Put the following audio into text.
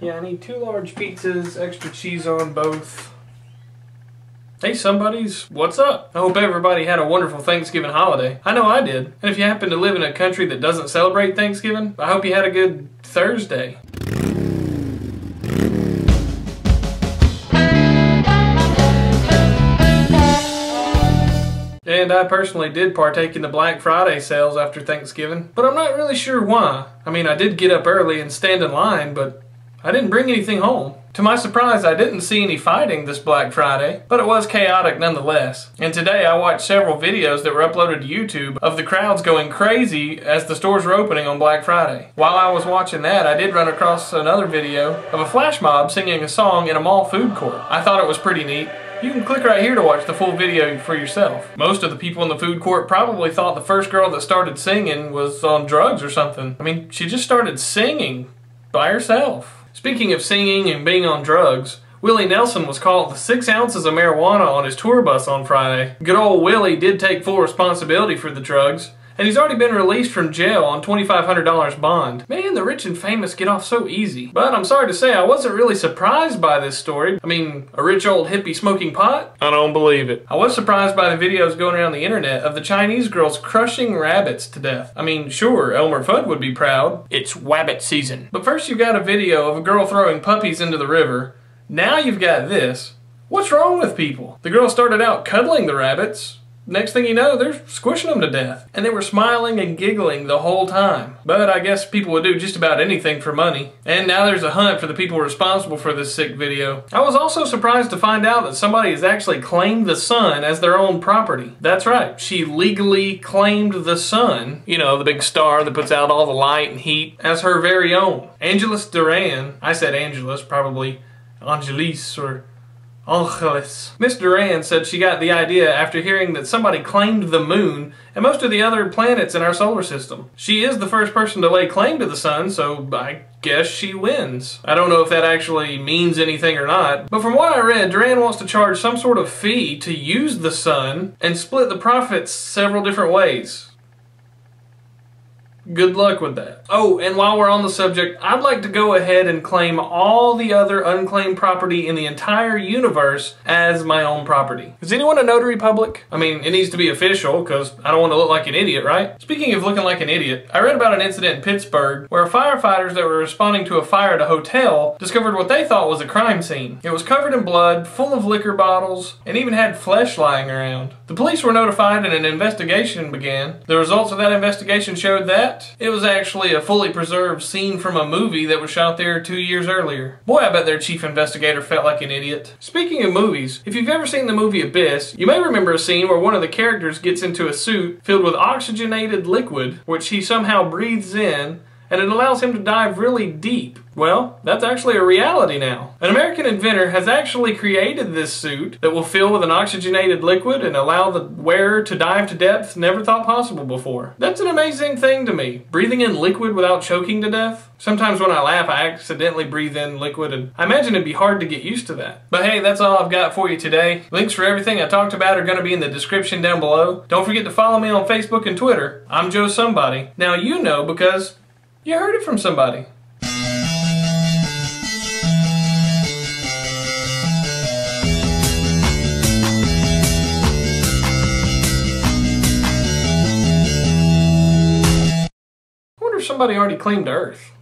Yeah, I need 2 large pizzas, extra cheese on both. Hey somebodies, what's up? I hope everybody had a wonderful Thanksgiving holiday. I know I did. And if you happen to live in a country that doesn't celebrate Thanksgiving, I hope you had a good Thursday. And I personally did partake in the Black Friday sales after Thanksgiving, but I'm not really sure why. I mean, I did get up early and stand in line, but I didn't bring anything home. To my surprise, I didn't see any fighting this Black Friday, but it was chaotic nonetheless. And today I watched several videos that were uploaded to YouTube of the crowds going crazy as the stores were opening on Black Friday. While I was watching that, I did run across another video of a flash mob singing a song in a mall food court. I thought it was pretty neat. You can click right here to watch the full video for yourself. Most of the people in the food court probably thought the first girl that started singing was on drugs or something. I mean, she just started singing by herself. Speaking of singing and being on drugs, Willie Nelson was caught with 6 ounces of marijuana on his tour bus on Friday. Good old Willie did take full responsibility for the drugs, and he's already been released from jail on $2,500 bond. Man, the rich and famous get off so easy. But I'm sorry to say, I wasn't really surprised by this story. I mean, a rich old hippie smoking pot? I don't believe it. I was surprised by the videos going around the internet of the Chinese girls crushing rabbits to death. I mean, sure, Elmer Fudd would be proud. It's Wabbit season. But first you've got a video of a girl throwing puppies into the river. Now you've got this. What's wrong with people? The girl started out cuddling the rabbits. Next thing you know, they're squishing them to death. And they were smiling and giggling the whole time. But I guess people would do just about anything for money. And now there's a hunt for the people responsible for this sick video. I was also surprised to find out that somebody has actually claimed the sun as their own property. That's right, she legally claimed the sun, you know, the big star that puts out all the light and heat, as her very own. Angeles Duran, I said Angeles, probably Angelis or Angeles. Miss Duran said she got the idea after hearing that somebody claimed the moon and most of the other planets in our solar system. She is the first person to lay claim to the sun, so I guess she wins. I don't know if that actually means anything or not, but from what I read, Duran wants to charge some sort of fee to use the sun and split the profits several different ways. Good luck with that. Oh, and while we're on the subject, I'd like to go ahead and claim all the other unclaimed property in the entire universe as my own property. Is anyone a notary public? I mean, it needs to be official because I don't want to look like an idiot, right? Speaking of looking like an idiot, I read about an incident in Pittsburgh where firefighters that were responding to a fire at a hotel discovered what they thought was a crime scene. It was covered in blood, full of liquor bottles, and even had flesh lying around. The police were notified and an investigation began. The results of that investigation showed that it was actually a fully preserved scene from a movie that was shot there 2 years earlier. Boy, I bet their chief investigator felt like an idiot. Speaking of movies, if you've ever seen the movie Abyss, you may remember a scene where one of the characters gets into a suit filled with oxygenated liquid, which he somehow breathes in, and it allows him to dive really deep. Well, that's actually a reality now. An American inventor has actually created this suit that will fill with an oxygenated liquid and allow the wearer to dive to depths never thought possible before. That's an amazing thing to me. Breathing in liquid without choking to death. Sometimes when I laugh, I accidentally breathe in liquid, and I imagine it'd be hard to get used to that. But hey, that's all I've got for you today. Links for everything I talked about are going to be in the description down below. Don't forget to follow me on Facebook and Twitter. I'm Joe Somebody. Now you know because you heard it from somebody. I wonder if somebody already claimed Earth.